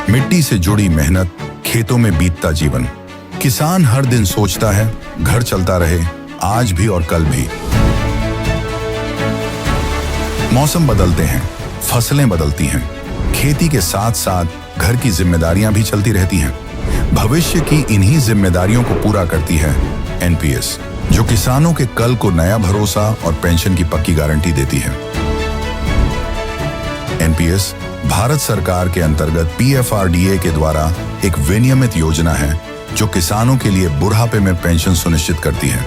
मिट्टी से जुड़ी मेहनत, खेतों में बीतता जीवन। किसान हर दिन सोचता है घर चलता रहे, आज भी और कल भी। मौसम बदलते हैं, फसलें बदलती हैं, खेती के साथ साथ घर की जिम्मेदारियां भी चलती रहती हैं। भविष्य की इन्हीं जिम्मेदारियों को पूरा करती है एनपीएस, जो किसानों के कल को नया भरोसा और पेंशन की पक्की गारंटी देती है। एनपीएस भारत सरकार के अंतर्गत पीएफआरडीए के द्वारा एक विनियमित योजना है जो किसानों के लिए बुढ़ापे में पेंशन सुनिश्चित करती है।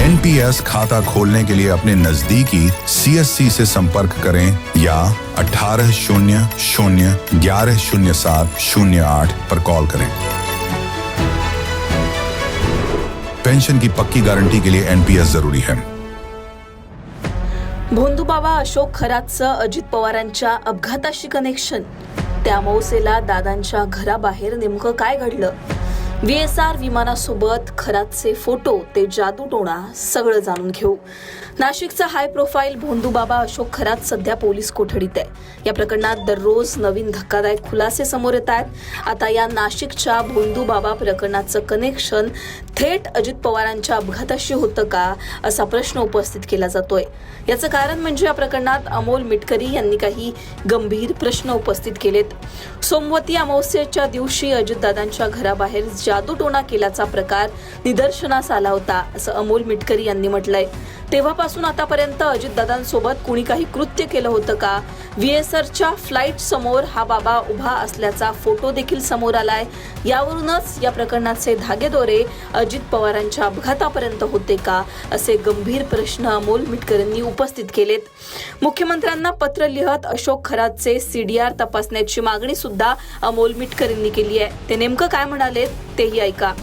एनपीएस खाता खोलने के लिए अपने नजदीकी सीएससी से संपर्क करें या 1800-1107-08 पर कॉल करें। पेंशन की पक्की गारंटी के लिए एनपीएस जरूरी है। भोंदूबाबा अशोक खरातचं अजित पवारांच्या अपघाताशी कनेक्शन, त्या अमावस्येला दादांच्या घराबाहेर नेमकं काय घडलं, व्हीएसआर विमानासोबत खरातचे फोटो ते जादूटोणा सगळं जाणून घेऊ। नाशिकचा हाय प्रोफाईल भोंदूबाबा अशोक खरात सध्या पोलीस कोठडीत आहे। या प्रकरणात दररोज नवीन धक्कादायक खुलासे समोर येत आहेत। आता या नाशिकच्या भोंदूबाबा प्रकरणाचं कनेक्शन थेट अजित पवारांच्या अपघाताशी होतं का, असा प्रश्न उपस्थित केला जातोय। याचं कारण म्हणजे या प्रकरणात अमोल मिटकरी यांनी काही गंभीर प्रश्न उपस्थित केलेत। सोमवती अमावस्येच्या दिवशी अजितदादांच्या घराबाहेर जादूटोणा केल्याचा प्रकार निदर्शनास आला होता, असं अमोल मिटकरी यांनी म्हटलंय। तेव्हापासून आतापर्यंत अजितदादांसोबत कुणी काही कृत्य केलं होतं का? व्हीएसआरच्या फ्लाईट समोर हा बाबा उभा असल्याचा फोटो देखील समोर आलाय। यावरूनच या प्रकरणाचे धागेदोरे अजित पवारांच्या अपघातापर्यंत होते का, असे गंभीर प्रश्न अमोल मिटकरींनी उपस्थित केलेत। मुख्यमंत्र्यांना पत्र लिहत अशोक खरातचे सीडीआर तपासण्याची मागणी सुद्धा अमोल मिटकरींनी केली आहे। ते नेमकं काय म्हणाले तेही ऐका।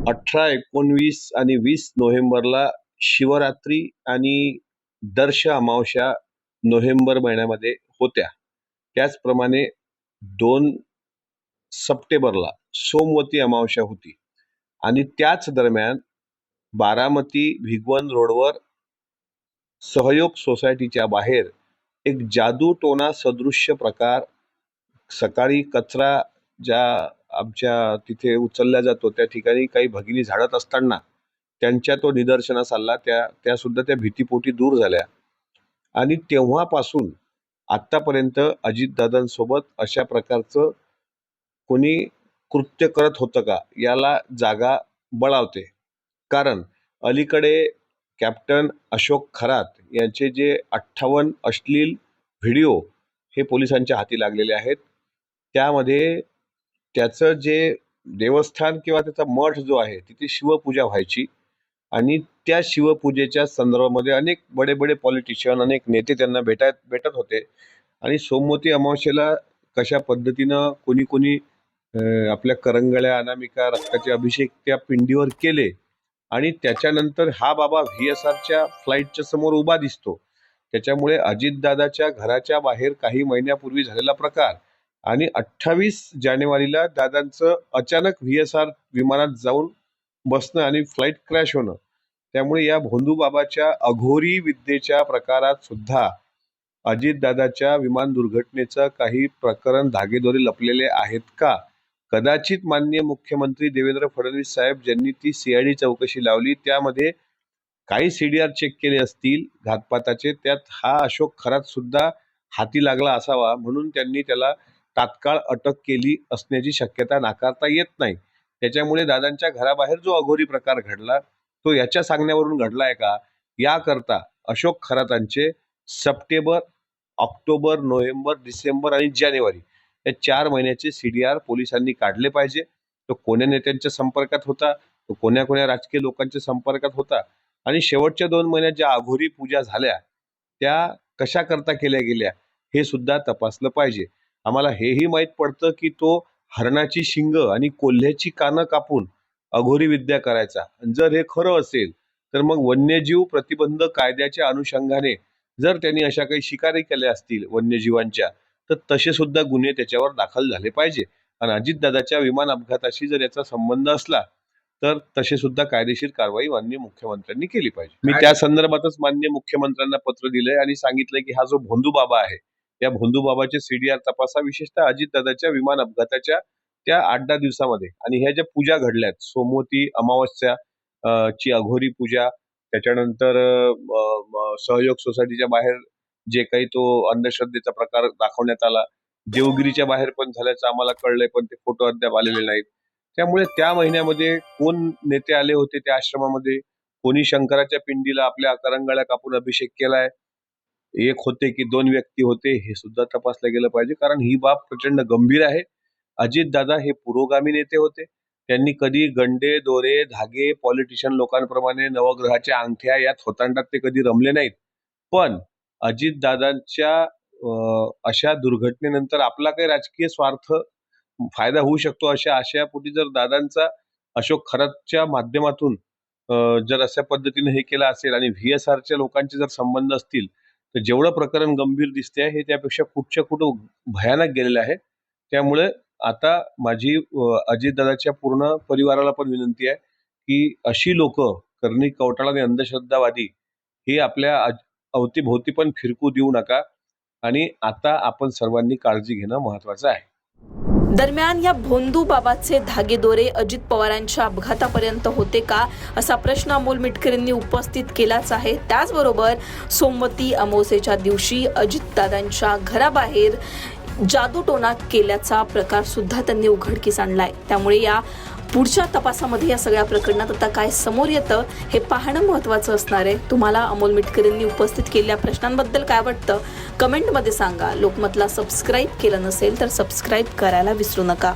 18, 19 आणि 20 नोव्हेंबरला शिवरात्री आणि दर्श अमावस्या नोव्हेंबर महिन्यामध्ये होत्या। त्याचप्रमाणे 2 सप्टेंबरला सोमवती अमावस्या होती आणि त्याच दरम्यान बारामती भिगवण रोडवर सहयोग सोसायटीच्या बाहेर एक जादूटोणा सदृश्य प्रकार, सकाळी कचरा ज्या आमच्या तिथे उचलला जातो त्या ठिकाणी काही भगिनी झाडत असताना त्यांच्या तो निदर्शनास आला। त्या सुद्धा त्या भीतीपोटी दूर झाल्या आणि तेव्हापासून आतापर्यंत अजितदादांसोबत अशा प्रकारचं कोणी कृत्य करत होतं का, याला जागा बळावते। कारण अलीकडे कॅप्टन अशोक खरात यांचे जे 58 अश्लील व्हिडिओ हे पोलिसांच्या हाती लागलेले आहेत, त्यामध्ये त्याचं जे देवस्थान किंवा त्याचा मठ जो आहे तिथे शिवपूजा व्हायची आणि त्या शिवपूजेच्या संदर्भामध्ये अनेक बडे बडे पॉलिटिशियन, अनेक नेते त्यांना भेटत होते आणि सोमवती अमावस्येला कशा पद्धतीनं कोणी आपल्या करंगळ्या, अनामिका, रक्ताचे अभिषेक त्या पिंडीवर केले आणि त्याच्यानंतर हा बाबा व्हीएसआरच्या फ्लाईटच्या समोर उभा दिसतो। त्याच्यामुळे अजितदादाच्या घराच्या बाहेर काही महिन्यापूर्वी झालेला प्रकार आणि 28 जानेवारीला दादांचं अचानक व्हीएसआर विमानात जाऊन बसणं आणि फ्लाईट क्रॅश होणं, त्यामुळे या भोंदूबाबाच्या अघोरी विद्येच्या प्रकारात सुद्धा अजितदादाच्या विमान दुर्घटनेचं काही प्रकरण धागेदोरे लपलेले आहेत का? कदाचित माननीय मुख्यमंत्री देवेंद्र फडणवीस साहेब ज्यांनी ती सीआयडी चौकशी लावली त्यामध्ये काही सीडीआर चेक केले असतील घातपाताचे, त्यात हा अशोक खरात सुद्धा हाती लागला असावा, म्हणून त्यांनी त्याला तात्काळ अटक केली असण्याची शक्यता नाकारता येत नाही। त्याच्यामुळे दादांच्या घराबाहेर जो अघोरी प्रकार घडला तो याच्या सांगण्यावरून घडलाय का, याकरता अशोक खरातांचे सप्टेंबर, ऑक्टोबर, नोव्हेंबर, डिसेंबर आणि जानेवारी या 4 महिन्याचे सीडीआर पोलिसांनी काढले पाहिजे। तो कोण्या नेत्यांच्या संपर्कात होता, तो कोण्या राजकीय लोकांच्या संपर्कात होता आणि शेवटच्या 2 महिन्यात ज्या अघोरी पूजा झाल्या त्या कशा करता केल्या गेल्या हे सुद्धा तपासलं पाहिजे। आम्हाला हेही माहीत पडतं की तो हरणाची शिंग आणि कोल्ह्याची कानं कापून अघोरी विद्या करायचा। जर हे खरं असेल तर मग वन्यजीव प्रतिबंध कायद्याच्या अनुषंगाने जर त्यांनी अशा काही शिकारी केल्या असतील वन्यजीवांच्या, तर तसे सुद्धा गुन्हे त्याच्यावर दाखल झाले पाहिजे। आणि अजितदादाच्या विमान अपघाताशी जर याचा संबंध असला तर तशी सुद्धा कायदेशीर कारवाई माननीय मुख्यमंत्र्यांनी केली पाहिजे. मी त्या संदर्भातच माननीय मुख्यमंत्र्यांना पत्र दिलंय आणि सांगितलंय की हा जो भोंदू बाबा आहे, या भोंदू बाबाचे CDR तपासा, विशेषतः अजितदादाच्या विमान अपघाताच्या त्या 8-10 दिवसामध्ये. आणि ह्या ज्या पूजा घडल्यात, सोमवती अमावस्या ची अघोरी पूजा, त्याच्यानंतर सहयोग सोसायटीच्या बाहेर जे काही तो अंधश्रद्धेचा प्रकार दाखवण्यात आला, देवगिरीच्या बाहेर पण झाल्याचं आम्हाला कळलंय, पण ते फोटो अद्याप आलेले नाहीत. त्यामुळे त्या महिन्यामध्ये कोण नेते आले होते त्या आश्रमामध्ये, कोणी शंकराच्या पिंडीला आपल्या करंगळ्या कापून अभिषेक केलाय, एक होते की 2 व्यक्ती होते, हे सुद्धा तपासलं गेलं पाहिजे. कारण ही बाब प्रचंड गंभीर आहे. अजितदादा हे पुरोगामी नेते होते. त्यांनी कधी गंडे, दोरे, धागे, पॉलिटिशियन लोकांप्रमाणे नवग्रहाच्या अंगठ्या या थोतांडात ते कधी रमले नाहीत. पण अजितदादांच्या अशा दुर्घटनेनंतर आपला काही राजकीय स्वार्थ फायदा होऊ शकतो अशा आशयापोटी जर दादांचा अशोक खरातच्या माध्यमातून जर अशा पद्धतीने हे केलं असेल आणि VSRच्या लोकांचे जर संबंध असतील, तर जेवढं प्रकरण गंभीर दिसते हे त्यापेक्षा कुठच्या कुठं भयानक गेलेलं आहे. त्यामुळे आता माझी अजितदादाच्या पूर्ण परिवाराला पण विनंती आहे की अशी लोक करणी कवटाळ आणि अंधश्रद्धावादी हे आपल्या अवतीभोवती पण फिरकू देऊ नका. आणि आता आपण सर्वांनी काळजी घेणं महत्वाचं आहे. दरम्यान या भोंदू बाबाचे धागेदोरे अजित पवारांच्या अपघातापर्यंत होते का, असा प्रश्न अमोल मिटकरींनी उपस्थित केलाच आहे. त्याचबरोबर सोमवती अमावस्येच्या दिवशी अजितदादांच्या घराबाहेर जादूटोणा केल्याचा प्रकार सुद्धा त्यांनी उघडकीस आणलाय. त्यामुळे या पुढच्या तपासामध्ये या सगळ्या प्रकरणात आता काय समोर येतं हे पाहणं महत्त्वाचं असणार आहे. तुम्हाला अमोल मिटकरींनी उपस्थित केलेल्या प्रश्नांबद्दल काय वाटतं कमेंटमध्ये सांगा. लोकमतला सबस्क्राईब केलं नसेल तर सबस्क्राईब करायला विसरू नका.